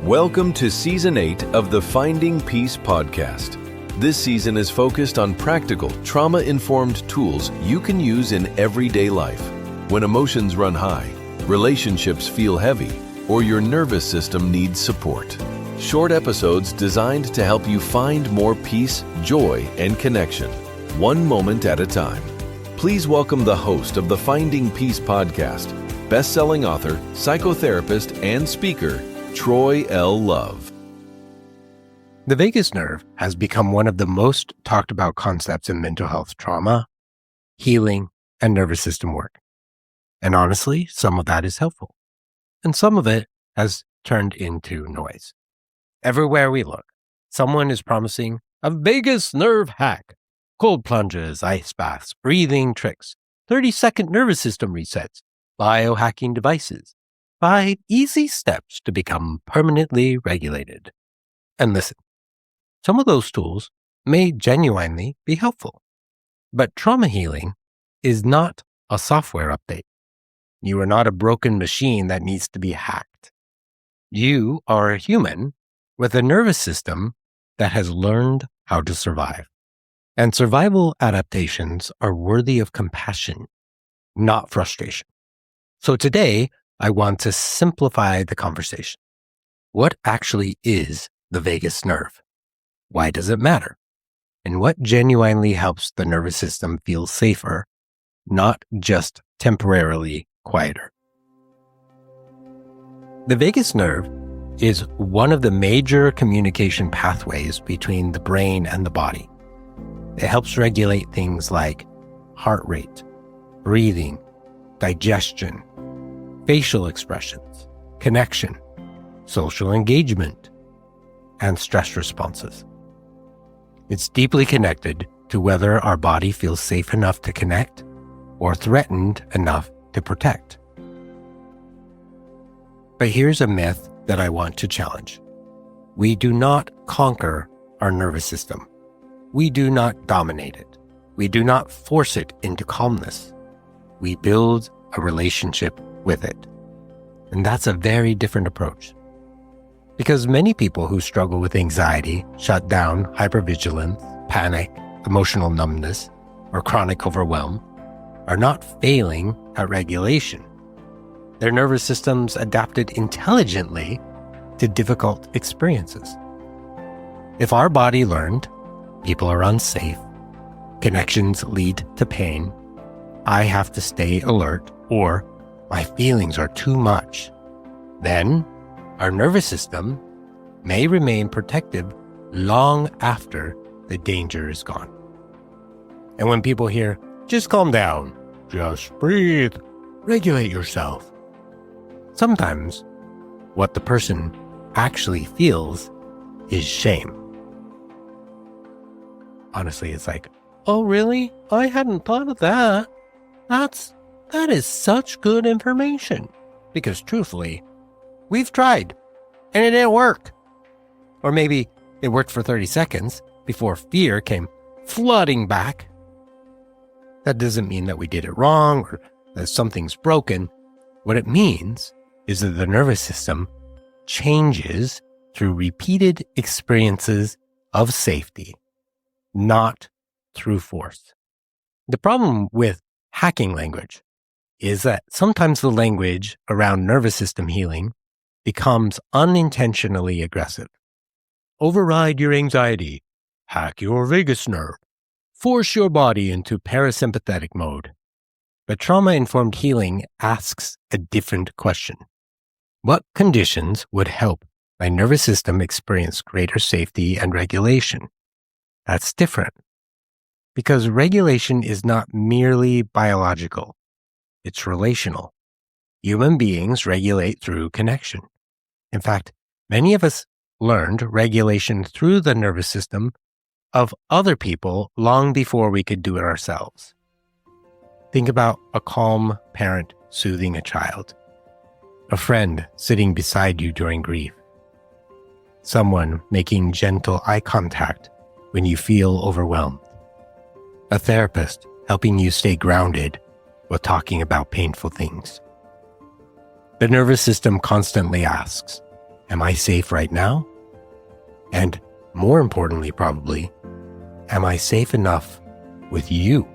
Welcome to Season 8 of the Finding Peace podcast. This season is focused on practical, trauma-informed tools you can use in everyday life. When emotions run high, relationships feel heavy, or your nervous system needs support. Short episodes designed to help you find more peace, joy, and connection, one moment at a time. Please welcome the host of the Finding Peace podcast, best-selling author, psychotherapist, and speaker, Troy L. Love. The vagus nerve has become one of the most talked about concepts in mental health trauma, healing, and nervous system work. And honestly, some of that is helpful. And some of it has turned into noise. Everywhere we look, someone is promising a vagus nerve hack. Cold plunges, ice baths, breathing tricks, 30-second nervous system resets, biohacking devices, 5 easy steps to become permanently regulated. And listen, some of those tools may genuinely be helpful, but trauma healing is not a software update. You are not a broken machine that needs to be hacked. You are a human with a nervous system that has learned how to survive. And survival adaptations are worthy of compassion, not frustration. So today, I want to simplify the conversation. What actually is the vagus nerve? Why does it matter? And what genuinely helps the nervous system feel safer, not just temporarily quieter? The vagus nerve is one of the major communication pathways between the brain and the body. It helps regulate things like heart rate, breathing, digestion, facial expressions, connection, social engagement, and stress responses. It's deeply connected to whether our body feels safe enough to connect or threatened enough to protect. But here's a myth that I want to challenge. We do not conquer our nervous system. We do not dominate it. We do not force it into calmness. We build a relationship with it. And that's a very different approach. Because many people who struggle with anxiety, shutdown, hypervigilance, panic, emotional numbness, or chronic overwhelm are not failing at regulation. Their nervous systems adapted intelligently to difficult experiences. If our body learned people are unsafe, connections lead to pain, I have to stay alert, or my feelings are too much, then our nervous system may remain protective long after the danger is gone. And when people hear, just calm down, just breathe, regulate yourself, sometimes what the person actually feels is shame. Honestly, it's like, oh really? I hadn't thought of that. That is such good information. Because truthfully, we've tried and it didn't work. Or maybe it worked for 30 seconds before fear came flooding back. That doesn't mean that we did it wrong or that something's broken. What it means is that the nervous system changes through repeated experiences of safety, not through force. The problem with hacking language is that sometimes the language around nervous system healing becomes unintentionally aggressive. Override your anxiety, hack your vagus nerve, force your body into parasympathetic mode. But trauma-informed healing asks a different question. What conditions would help my nervous system experience greater safety and regulation? That's different. Because regulation is not merely biological. It's relational. Human beings regulate through connection. In fact, many of us learned regulation through the nervous system of other people long before we could do it ourselves. Think about a calm parent soothing a child, a friend sitting beside you during grief, someone making gentle eye contact when you feel overwhelmed, a therapist helping you stay grounded while talking about painful things. The nervous system constantly asks, Am I safe right now? And more importantly, probably, am I safe enough with you?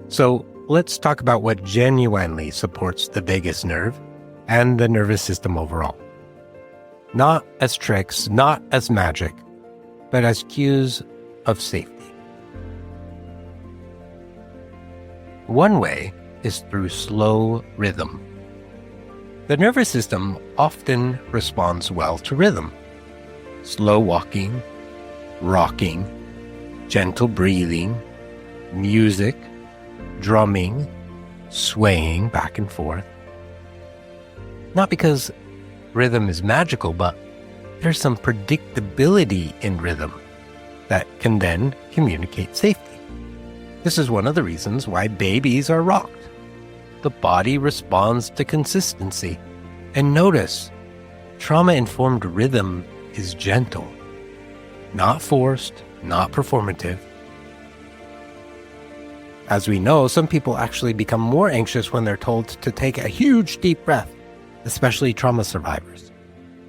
So let's talk about what genuinely supports the vagus nerve and the nervous system overall. Not as tricks, not as magic, but as cues of safety. One way is through slow rhythm. The nervous system often responds well to rhythm. Slow walking, rocking, gentle breathing, music, drumming, swaying back and forth. Not because rhythm is magical, but there's some predictability in rhythm that can then communicate safety. This is one of the reasons why babies are rocked. The body responds to consistency. And notice, trauma-informed rhythm is gentle, not forced, not performative. As we know, some people actually become more anxious when they're told to take a huge deep breath, especially trauma survivors.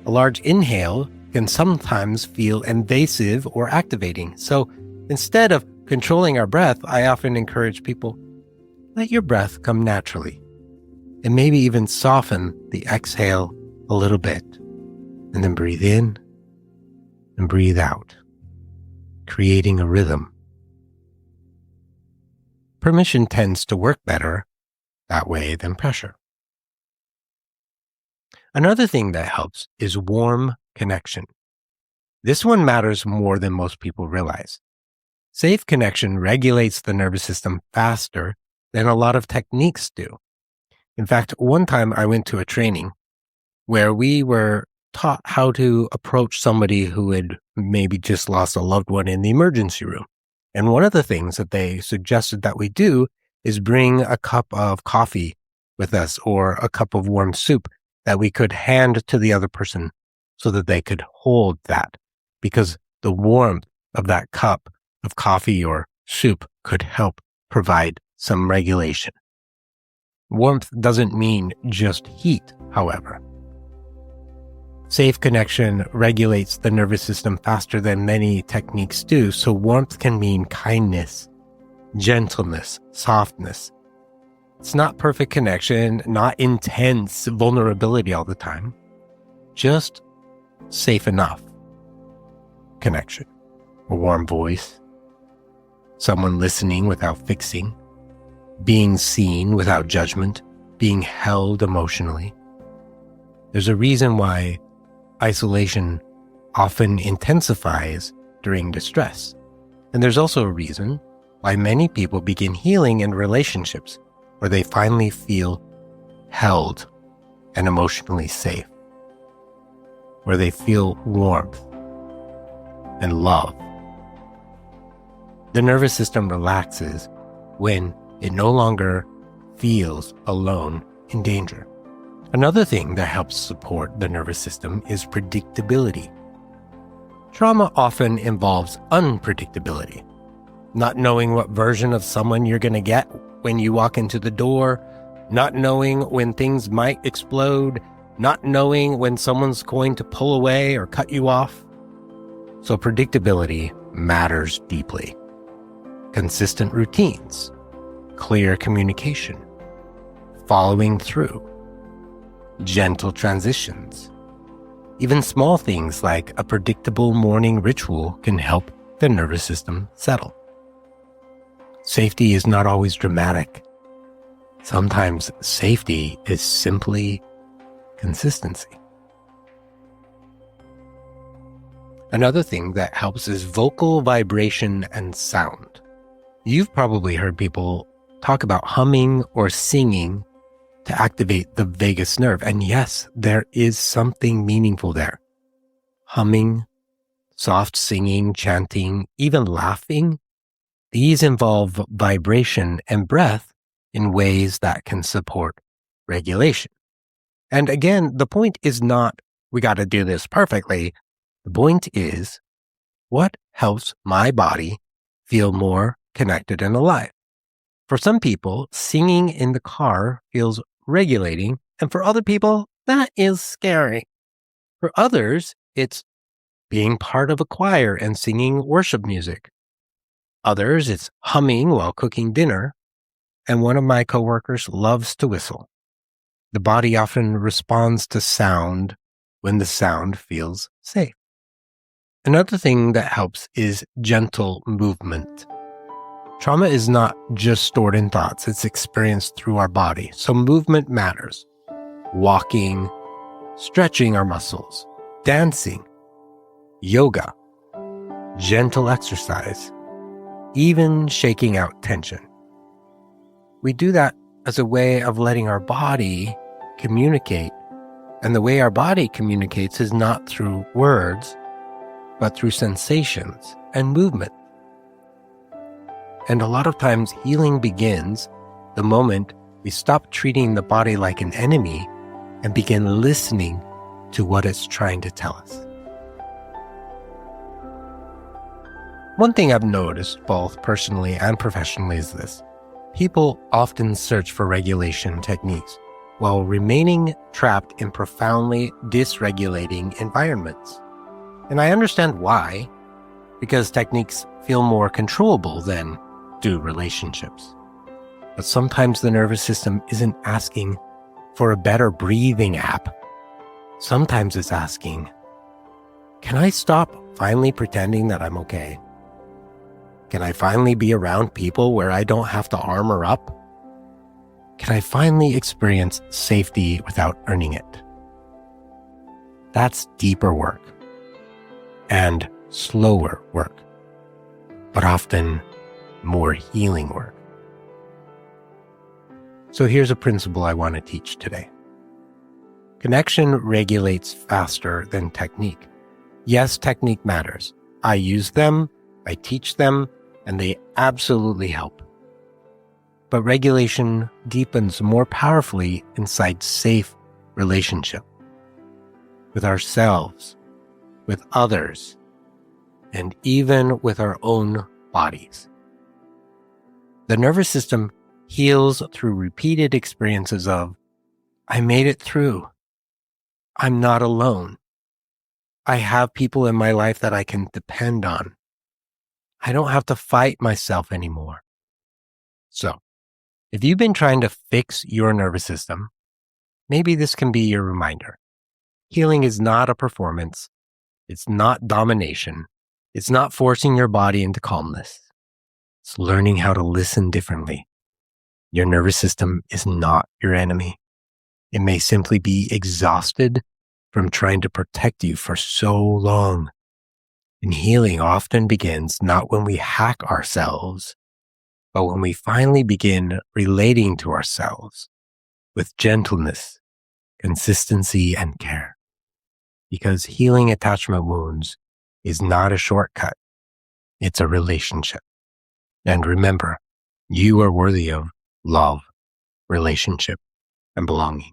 A large inhale can sometimes feel invasive or activating. So instead of controlling our breath, I often encourage people, let your breath come naturally, and maybe even soften the exhale a little bit, and then breathe in and breathe out, creating a rhythm. Permission tends to work better that way than pressure. Another thing that helps is warm connection. This one matters more than most people realize. Safe connection regulates the nervous system faster than a lot of techniques do. In fact, one time I went to a training where we were taught how to approach somebody who had maybe just lost a loved one in the emergency room. And one of the things that they suggested that we do is bring a cup of coffee with us or a cup of warm soup that we could hand to the other person so that they could hold that, because the warmth of that cup of coffee or soup could help provide some regulation. Warmth doesn't mean just heat, however. Safe connection regulates the nervous system faster than many techniques do, so warmth can mean kindness, gentleness, softness. It's not perfect connection, not intense vulnerability all the time, just safe enough connection. A warm voice, someone listening without fixing, being seen without judgment, being held emotionally. There's a reason why isolation often intensifies during distress. And there's also a reason why many people begin healing in relationships where they finally feel held and emotionally safe, where they feel warmth and love. The nervous system relaxes when it no longer feels alone in danger. Another thing that helps support the nervous system is predictability. Trauma often involves unpredictability. Not knowing what version of someone you're going to get when you walk into the door, not knowing when things might explode, not knowing when someone's going to pull away or cut you off. So predictability matters deeply. Consistent routines, clear communication, following through, gentle transitions. Even small things like a predictable morning ritual can help the nervous system settle. Safety is not always dramatic. Sometimes safety is simply consistency. Another thing that helps is vocal vibration and sound. You've probably heard people talk about humming or singing to activate the vagus nerve. And yes, there is something meaningful there. Humming, soft singing, chanting, even laughing, these involve vibration and breath in ways that can support regulation. And again, the point is not, we got to do this perfectly. The point is, what helps my body feel more connected and alive? For some people, singing in the car feels regulating, and for other people, that is scary. For others, it's being part of a choir and singing worship music. Others, it's humming while cooking dinner. And one of my coworkers loves to whistle. The body often responds to sound when the sound feels safe. Another thing that helps is gentle movement. Trauma is not just stored in thoughts, it's experienced through our body. So movement matters. Walking, stretching our muscles, dancing, yoga, gentle exercise, even shaking out tension. We do that as a way of letting our body communicate. And the way our body communicates is not through words, but through sensations and movement. And a lot of times healing begins the moment we stop treating the body like an enemy and begin listening to what it's trying to tell us. One thing I've noticed both personally and professionally is this. People often search for regulation techniques while remaining trapped in profoundly dysregulating environments. And I understand why, because techniques feel more controllable than do relationships. But sometimes the nervous system isn't asking for a better breathing app. Sometimes it's asking, can I stop finally pretending that I'm okay? Can I finally be around people where I don't have to armor up? Can I finally experience safety without earning it? That's deeper work and slower work, but often more healing work. So here's a principle I want to teach today. Connection regulates faster than technique. Yes, technique matters. I use them, I teach them, and they absolutely help. But regulation deepens more powerfully inside safe relationship with ourselves, with others, and even with our own bodies. The nervous system heals through repeated experiences of, I made it through. I'm not alone. I have people in my life that I can depend on. I don't have to fight myself anymore. So, if you've been trying to fix your nervous system, maybe this can be your reminder. Healing is not a performance. It's not domination. It's not forcing your body into calmness. It's learning how to listen differently. Your nervous system is not your enemy. It may simply be exhausted from trying to protect you for so long. And healing often begins not when we hack ourselves, but when we finally begin relating to ourselves with gentleness, consistency, and care. Because healing attachment wounds is not a shortcut. It's a relationship. And remember, you are worthy of love, relationship, and belonging.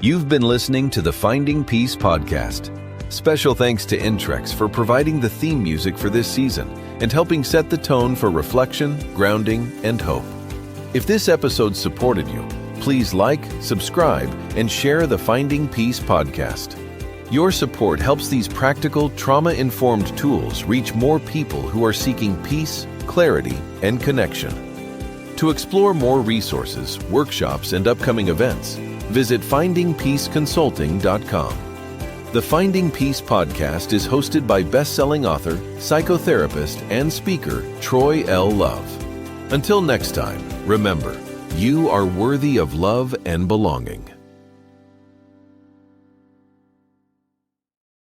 You've been listening to the Finding Peace podcast. Special thanks to Intrex for providing the theme music for this season and helping set the tone for reflection, grounding, and hope. If this episode supported you, please like, subscribe, and share the Finding Peace podcast. Your support helps these practical, trauma-informed tools reach more people who are seeking peace, clarity, and connection. To explore more resources, workshops, and upcoming events, visit findingpeaceconsulting.com. The Finding Peace podcast is hosted by best-selling author, psychotherapist, and speaker Troy L. Love. Until next time, remember, you are worthy of love and belonging.